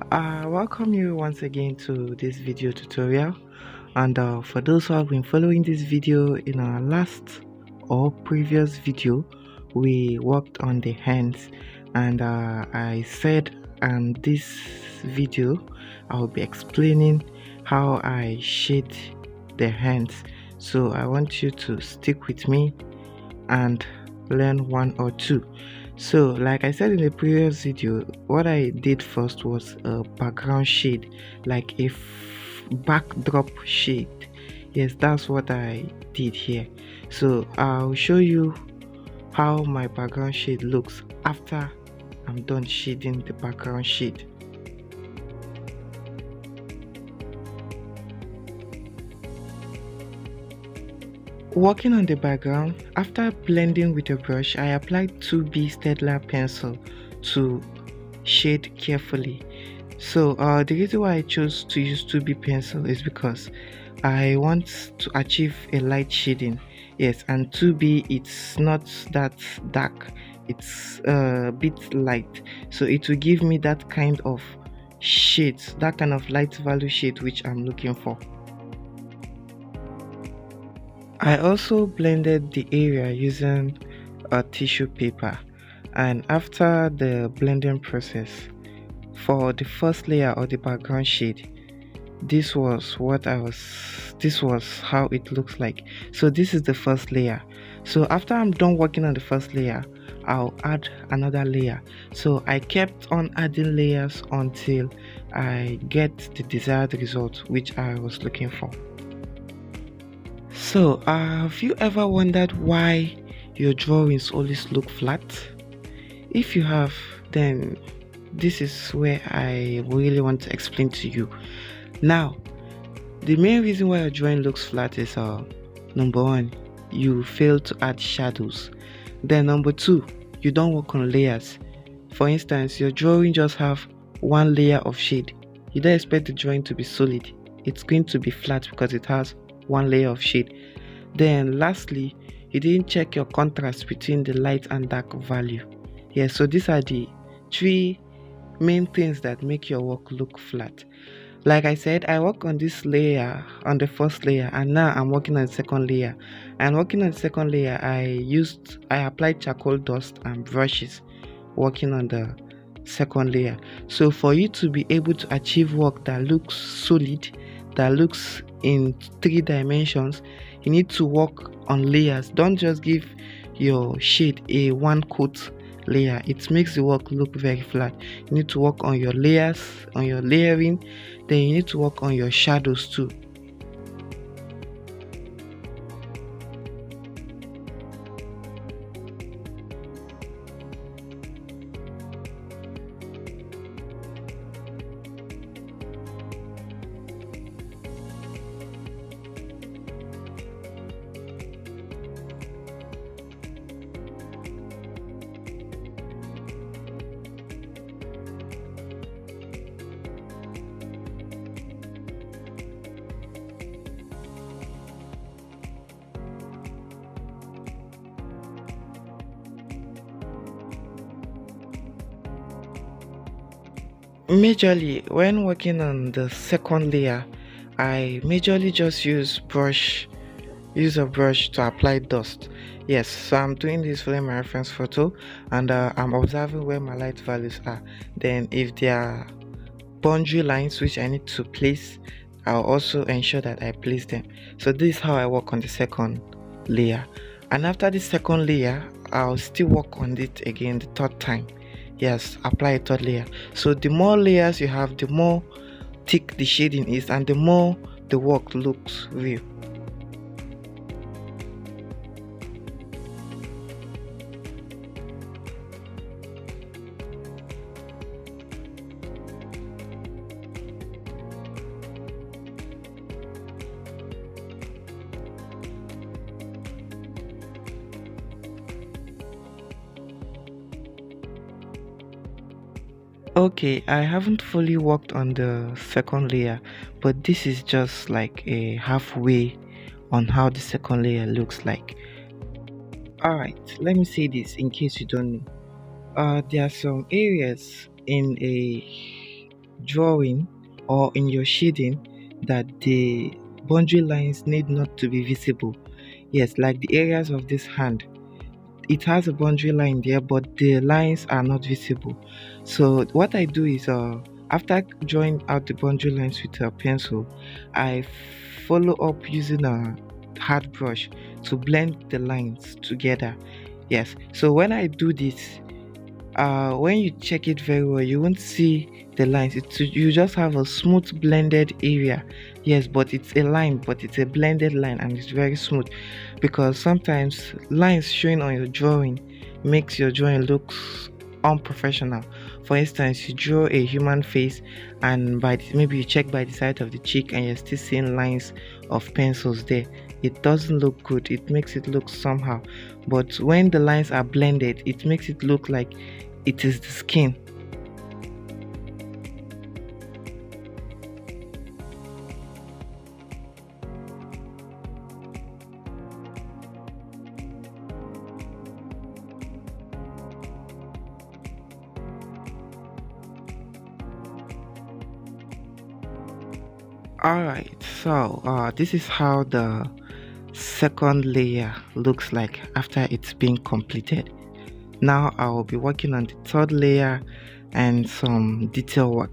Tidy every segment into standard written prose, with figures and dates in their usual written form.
Welcome you once again to this video tutorial. And for those who have been following this video, in our last or previous video we worked on the hands, and I said this video I'll be explaining how I shade the hands. So I want you to stick with me and learn one or two. So like I said in the previous video, what I did first was a background shade, like a backdrop shade. Yes, that's what I did here. So I'll show you how my background shade looks after I'm done shading the background shade. Working on the background, after blending with a brush, I applied 2B Staedtler pencil to shade carefully. So the reason why I chose to use 2B pencil is because I want to achieve a light shading. Yes, and 2B, it's not that dark, it's a bit light, so it will give me that kind of shades, that kind of light value shade which I'm looking for. I also blended the area using a tissue paper, and after the blending process, for the first layer of the background shade, this was how it looks like. So this is the first layer. So after I'm done working on the first layer, I'll add another layer. So I kept on adding layers until I get the desired result which I was looking for. So have you ever wondered why your drawings always look flat? If you have, then this is where I really want to explain to you. Now, the main reason why your drawing looks flat is number one, you fail to add shadows. Then number two, you don't work on layers. For instance, your drawing just have one layer of shade. You don't expect the drawing to be solid. It's going to be flat because it has one layer of shade. Then lastly, you didn't check your contrast between the light and dark value. Yeah, so these are the three main things that make your work look flat. Like I said, I work on this layer, on the first layer, and now I'm working on the second layer. And working on the second layer, I applied charcoal dust and brushes working on the second layer. So for you to be able to achieve work that looks solid, that looks in 3 dimensions, you need to work on layers. Don't just give your shade a one coat layer. It makes the work look very flat. You need to work on your layers, on your layering. Then you need to work on your shadows too. Majorly, when working on the second layer, I majorly just use a brush to apply dust. Yes, so I'm doing this for my reference photo, and I'm observing where my light values are. Then if there are boundary lines which I need to place, I'll also ensure that I place them. So this is how I work on the second layer. And after the second layer, I'll still work on it again the third time. Yes, apply a third layer. So the more layers you have, the more thick the shading is, and the more the work looks real. Okay, I haven't fully worked on the second layer, but this is just like a halfway on how the second layer looks like. Alright, let me say this in case you don't know. There are some areas in drawing or in your shading that the boundary lines need not to be visible. Yes, like the areas of this hand, it has a boundary line there, but the lines are not visible. So what I do is, after drawing out the boundary lines with a pencil, I follow up using a hard brush to blend the lines together. Yes, so when I do this, when you check it very well, you won't see the lines. You just have a smooth blended area. Yes, but it's a line, but it's a blended line and it's very smooth, because sometimes lines showing on your drawing makes your drawing looks unprofessional. For instance, you draw a human face, and maybe you check by the side of the cheek and you're still seeing lines of pencils there. It doesn't look good, it makes it look somehow. But when the lines are blended, it makes it look like it is the skin. Alright, so this is how the second layer looks like after it's been completed. Now I will be working on the third layer and some detail work.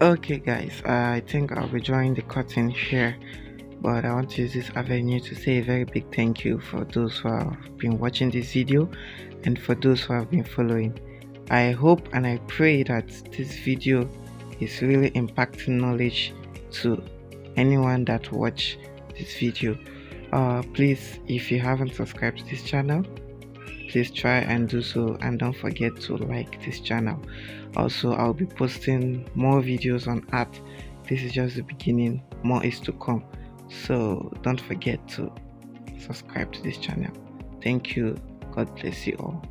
Okay guys, I think I'll be drawing the curtain here, but I want to use this avenue to say a very big thank you for those who have been watching this video and for those who have been following. I hope and I pray that this video is really impacting knowledge to anyone that watch this video. Please, if you haven't subscribed to this channel, please try and do so, and don't forget to like this channel. Also, I'll be posting more videos on art. This is just the beginning, more is to come, so don't forget to subscribe to this channel. Thank you. God bless you all.